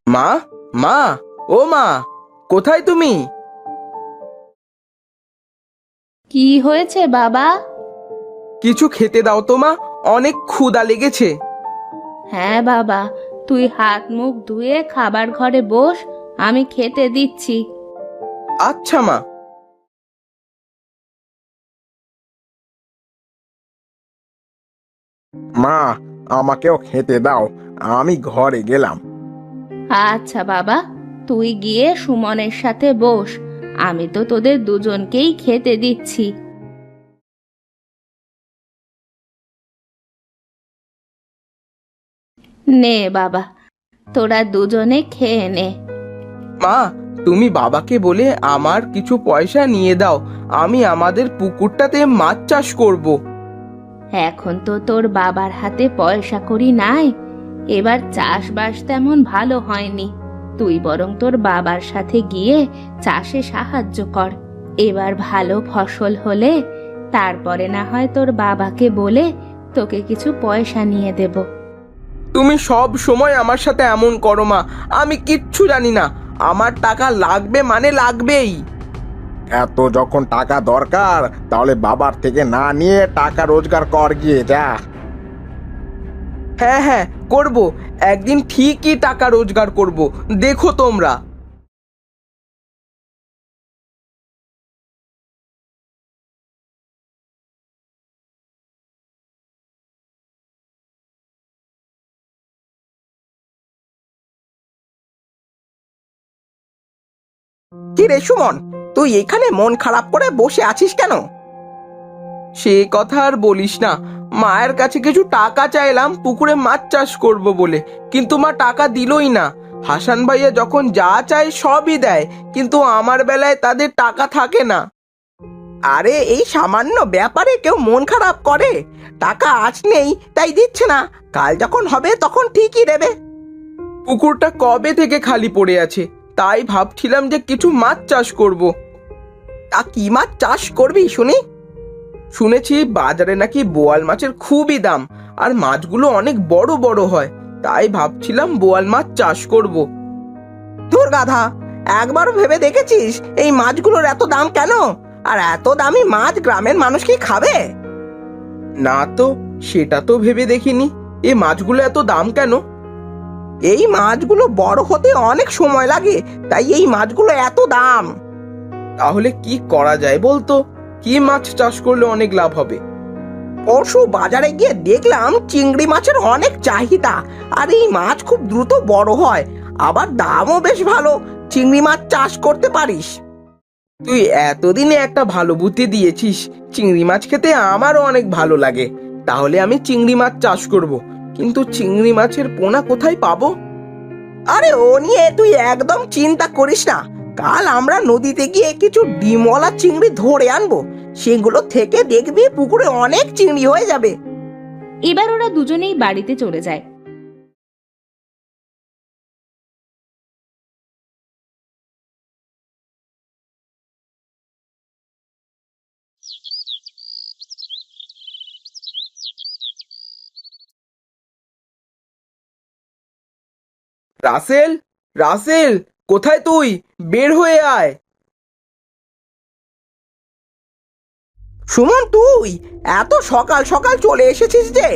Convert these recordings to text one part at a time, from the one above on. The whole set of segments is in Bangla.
মা, মা, ও মা, কোথায় তুমি? কি হয়েছে বাবা? কিছু খেতে দাও তো মা, অনেক ক্ষুধা লেগেছে। হ্যাঁ বাবা, তুই হাত মুখ ধুয়ে খাবার ঘরে বস, আমি খেতে দিচ্ছি। আচ্ছা মা। মা, আমাকেও খেতে দাও, আমি ঘরে গেলাম। আচ্ছা বাবা, তুই গিয়ে সুমনের সাথে বস, আমি তো তোদের দুজনকেই খেতে দিচ্ছি। নে বাবা, তোরা দুজনে খেয়ে নে। মা, তুমি বাবাকে বলে আমার কিছু পয়সা নিয়ে দাও, আমি আমাদের পুকুরটাতে মাছ চাষ করব। এখন তো তোর বাবার হাতে পয়সা কড়ি নাই, এবার চাষবাস তেমন ভালো হয়নি। তুই বরং তোর বাবার সাথে গিয়ে চাষে সাহায্য কর। এবার ভালো ফসল হলে তারপরে না হয় তোর বাবাকে বলে তোকে কিছু পয়সা নিয়ে দেব। তুমি সব সময় আমার সাথে এমন করো মা, আমি কিচ্ছু জানি না। আমার টাকা লাগবে মানে লাগবেই। এত যখন টাকা দরকার, তাহলে বাবার থেকে না নিয়ে টাকা রোজগার কর গিয়ে যা। হ্যাঁ হ্যাঁ, করব। একদিন ঠিকই টাকা রোজগার করব, দেখো তোমরা। কি রে সুমন, তুই এখানে মন খারাপ করে বসে আছিস কেন? সে কথা আর বলিস না। মায়ের কাছে কিছু টাকা চাইলাম পুকুরে মাছ চাষ করব বলে, কিন্তু মা টাকা দিলই না। হাসান ভাইয়া যখন যা চায় সবই দেয়, কিন্তু আমার বেলায় তাদের টাকা থাকে না। আরে এই সামান্য ব্যাপারে কেউ মন খারাপ করে? টাকা আজ নেই তাই দিচ্ছে না, কাল যখন হবে তখন ঠিকই দেবে। পুকুরটা কবে থেকে খালি পড়ে আছে, তাই ভাবছিলাম যে কিছু মাছ চাষ করব। তা কি মাছ চাষ করবি শুনি? শুনেছি বাজারে নাকি বোয়াল মাছের খুবই দাম, আর মাছগুলো অনেক বড় বড় হয়। তাই ভাবছিলাম বোয়াল মাছ চাষ করব। ধুর গাধা, একবারও ভেবে দেখেছিস এই মাছগুলোর এত দাম কেন? আর এত দামি মাছ গ্রামের মানুষ কি খাবে? না তো, সেটা তো ভেবে দেখিনি। এ মাছগুলো এত দাম কেন? এই মাছগুলো বড় হতে অনেক সময় লাগে, তাই এই মাছগুলো এত দাম। তাহলে কি করা যায় বলতো? কি মাছ চাষ করলে অনেক লাভ হবে? পরশু বাজারে গিয়ে দেখলাম চিংড়ি মাছের অনেক চাহিদা, আর এই মাছ খুব দ্রুত বড় হয়, আবার দামও বেশ ভালো। চিংড়ি মাছ চাষ করতে পারিস। তুই এতদিনে একটা ভালো বুদ্ধি দিয়েছিস। চিংড়ি মাছ খেতে আমারও অনেক ভালো লাগে। তাহলে আমি চিংড়ি মাছ চাষ করব, কিন্তু চিংড়ি মাছের পোনা কোথায় পাবো? আরে ও নিয়ে তুই একদম চিন্তা করিস না, কাল আমরা নদীতে গিয়ে কিছু ডিমওয়ালা চিংড়ি ধরে আনবো, সেগুলো থেকে দেখবি পুকুরে অনেক চিংড়ি হয়ে যাবে। এবার ওরা দুজনেই বাড়িতে চলে যায়। রাসেল, রাসেল, কোথায় তুই? বের হয়ে আয়। সুমন, তুই এত সকাল সকাল চলে এসেছিস যে?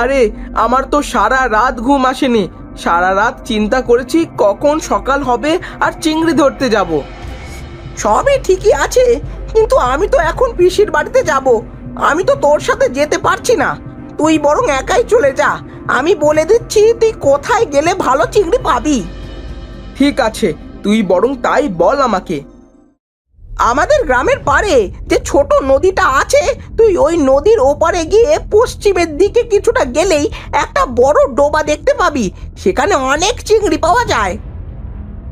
আরে, আমার তো সারা রাত ঘুম আসেনি। সারা রাত চিন্তা করেছি কখন সকাল হবে আর চিংড়ি ধরতে যাব। সবই ঠিকই আছে, কিন্তু আমি তো এখন পিসির বাড়িতে যাব, আমি তো তোর সাথে যেতে পারছি না। তুই বরং একাই চলে যা, আমি বলে দিচ্ছি তুই কোথায় গেলে ভালো চিংড়ি পাবি। ঠিক আছে, তুই বরং তাই বল আমাকে। আমাদের গ্রামের পাড়ে যে ছোট নদীটা আছে, তুই ওই নদীর ওপারে গিয়ে পশ্চিমের দিকে কিছুটা গেলেই একটা বড় ডোবা দেখতে পাবি, সেখানে অনেক চিংড়ি পাওয়া যায়।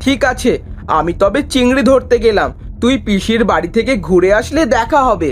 ঠিক আছে, আমি তবে চিংড়ি ধরতে গেলাম। তুই পিসির বাড়ি থেকে ঘুরে আসলে দেখা হবে।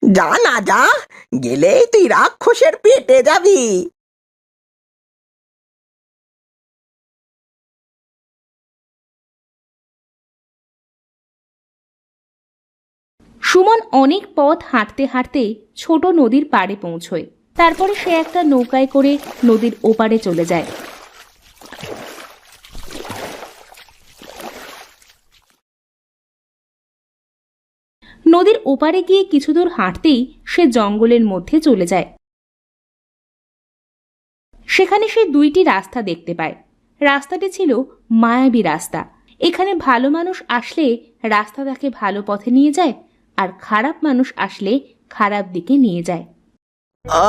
যা না যা, গেলেই তুই রাক্ষসের পেটে যাবি। সুমন অনেক পথ হাঁটতে হাঁটতে ছোট নদীর পাড়ে পৌঁছয়। তারপরে সে একটা নৌকায় করে নদীর ওপারে চলে যায়। নদীর ওপারে গিয়ে কিছু দূর হাঁটতেই সে জঙ্গলের মধ্যে চলে যায়। সেখানে সে দুইটি রাস্তা দেখতে পায়। রাস্তাটি ছিল মায়াবী রাস্তা। এখানে ভালো মানুষ আসলে রাস্তা তাকে ভালো পথে নিয়ে যায়, আর খারাপ মানুষ আসলে খারাপ দিকে নিয়ে যায়।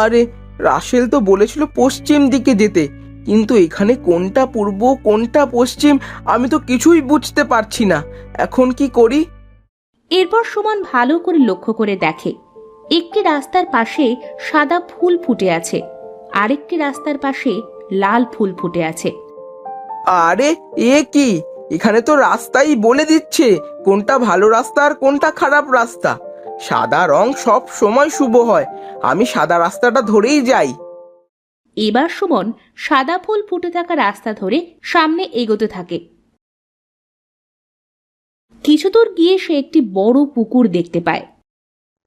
আরে, রাসেল তো বলেছিল পশ্চিম দিকে যেতে, কিন্তু এখানে কোনটা পূর্ব কোনটা পশ্চিম আমি তো কিছুই বুঝতে পারছি না। এখন কি করি? এরপর সুমন ভালো করে লক্ষ্য করে দেখে একটি রাস্তার পাশে সাদা ফুল ফুটে আছে, আরেকটি রাস্তার পাশে লাল ফুল ফুটে আছে। আরে, এ কি? এখানে তো রাস্তাই বলে দিচ্ছে কোনটা ভালো রাস্তা আর কোনটা খারাপ রাস্তা। সাদা রং সব সময় শুভ হয়, আমি সাদা রাস্তাটা ধরেই যাই। এবার সুমন সাদা ফুল ফুটে থাকা রাস্তা ধরে সামনে এগোতে থাকে। কিছু দূর গিয়ে সে একটি বড় পুকুর দেখতে পায়।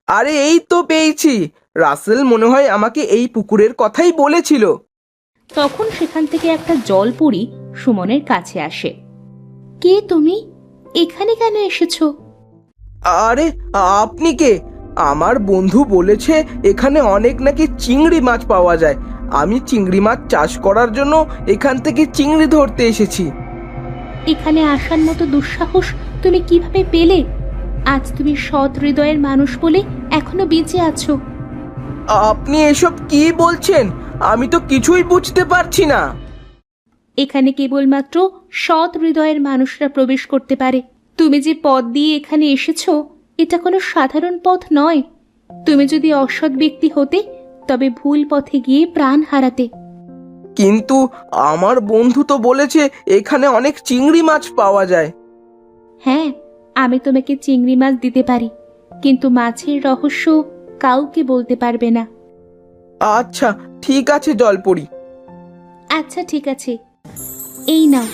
আরে, এই তো পেয়েছি। রাসেল মনে হয় আমাকে এই পুকুরের কথাই বলেছিল। তখন সেখান থেকে একটা জলপরী সুমনের কাছে আসে। কে তুমি? এখানে কেন এসেছো? আরে, আপনি কে? আমার বন্ধু বলেছে এখানে অনেক নাকি চিংড়ি মাছ পাওয়া যায়। আমি চিংড়ি মাছ চাষ করার জন্য এখান থেকে চিংড়ি ধরতে এসেছি। এখানে আসার মতো দুঃসাহস তুমি কিভাবে পেলে? আজ তুমি সৎ হৃদয়ের মানুষ বলে এখনো বেঁচে আছো। আপনি এসব কি বলছেন? আমি তো কিছুই বুঝতে পারছি না। এখানে কেবলমাত্র সৎ হৃদয়ের মানুষরা প্রবেশ করতে পারে। তুমি যে পথ দিয়ে এখানে এসেছো এটা কোনো সাধারণ পথ নয়। তুমি যদি অসৎ ব্যক্তি হতে তবে ভুল পথে গিয়ে প্রাণ হারাতে। কিন্তু আমার বন্ধু তো বলেছে এখানে অনেক চিংড়ি মাছ পাওয়া যায়। হ্যাঁ, আমি তোমাকে চিংড়ি মাছ দিতে পারি, কিন্তু মাছের রহস্য কাউকে বলতে পারবে না। আচ্ছা, ঠিক আছে জলপরি। আচ্ছা ঠিক আছে, এই নাও,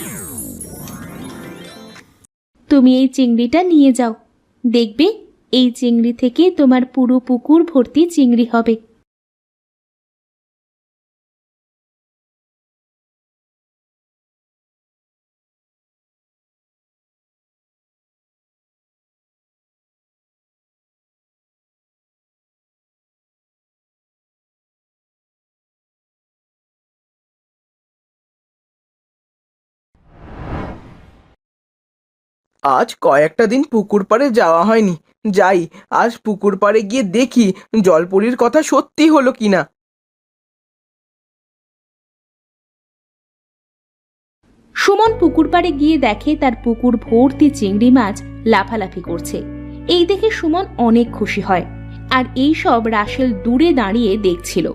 তুমি এই চিংড়িটা নিয়ে যাও। দেখবে এই চিংড়ি থেকে তোমার পুরো পুকুর ভর্তি চিংড়ি হবে। আজ কয়েকটা দিন পুকুর পাড়ে যাওয়া হয়নি। যাই, আজ পুকুর পাড়ে গিয়ে দেখি জলপরির কথা সত্যি হলো কিনা। সুমন পুকুর পাড়ে গিয়ে দেখে তার পুকুর ভর্তি চিংড়ি মাছ লাফালাফি করছে। এই দেখে সুমন অনেক খুশি হয়, আর এই সব রাসেল দূরে দাঁড়িয়ে দেখছিল।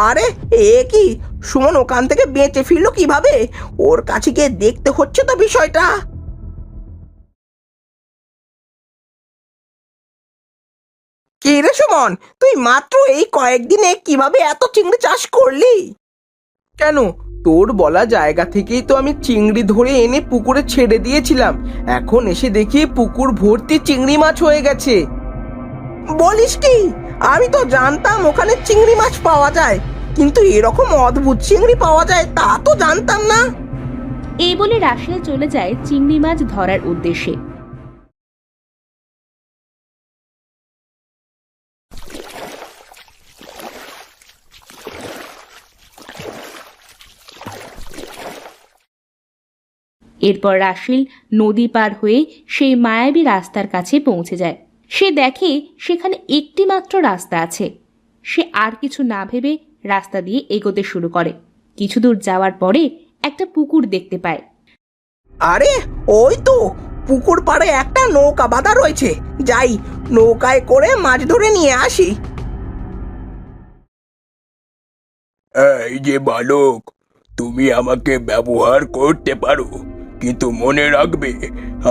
আরে, এ কি? সুমন ওখান থেকে বেঁচে ফিরলো কিভাবে? ওর কাছে গিয়ে দেখতে হচ্ছে তো বিষয়টা। কি রে সুমন, তুই মাত্র এই কয়েকদিনে কিভাবে এত চিংড়ি চাষ করলি? কেন, তোর বলা জায়গা থেকেই তো আমি চিংড়ি ধরে এনে পুকুরে ছেড়ে দিয়েছিলাম। এখন এসে দেখি পুকুর ভর্তি চিংড়ি মাছ হয়ে গেছে। বলিস কি? আমি তো জানতাম ওখানে চিংড়ি মাছ পাওয়া যায়, কিন্তু এরকম অদ্ভুত চিংড়ি পাওয়া যায় তা তো জানতাম না। এই বলে রাসেল চলে যায় চিংড়ি মাছ ধরার উদ্দেশ্যে। এরপর রাসেল নদী পার হয়ে সেই মায়াবী রাস্তার কাছে পৌঁছে যায়। সে দেখে সেখানে একটি মাত্র রাস্তা আছে। সে আর কিছু না ভেবে রাস্তা দিয়ে এগোতে শুরু করে। কিছু দূর যাওয়ার পরে একটা পুকুর দেখতে পায়। আরে, ওই তো পুকুর পাড়ে একটা নৌকা বাঁধা রয়েছে। যাই, নৌকায় করে মাছ ধরে নিয়ে আসি। এই যে বালক, তুমি আমাকে ব্যবহার করতে পারো, কিন্তু মনে রাখবে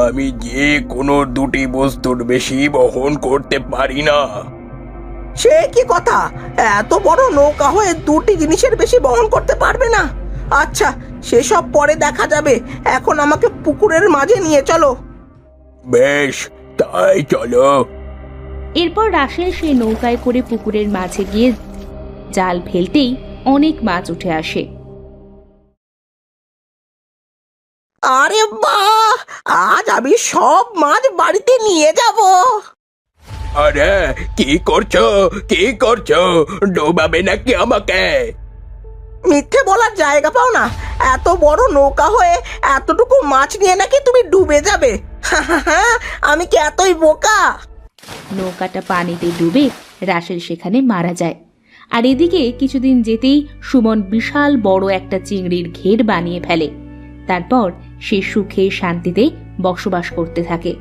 আমি যে কোনো দুটি বস্তুর বেশি বহন করতে পারি না। সে কি কথা? এত বড় নৌকা হয়ে দুটি জিনিসের বেশি বহন করতে পারবে না? আচ্ছা, সেসব পরে দেখা যাবে। এখন আমাকে পুকুরের মাঝে নিয়ে চলো। বেশ, তাই চলো। এরপর রাসেল সে নৌকায় করে পুকুরের মাঝে গিয়ে জাল ফেলতেই অনেক মাছ উঠে আসে। আরে বাহ, আজ আমি সব মাছ বাড়িতে নিয়ে যাব। আরে কি করছো ডোবাবে নাকি আমাকে? মিথ্যে বলার জায়গা পাও না। এত বড় নৌকা হয়ে এতটুকু মাছ নিয়ে নাকি তুমি ডুবে যাবে? আমি কি এতই বোকা? নৌকাটা পানিতে ডুবে রাসেল সেখানে মারা যায়। আর এদিকে কিছুদিন যেতেই সুমন বিশাল বড় একটা চিংড়ির ঘের বানিয়ে ফেলে। তারপর সে সুখে শান্তিতে বসবাস করতে থাকে।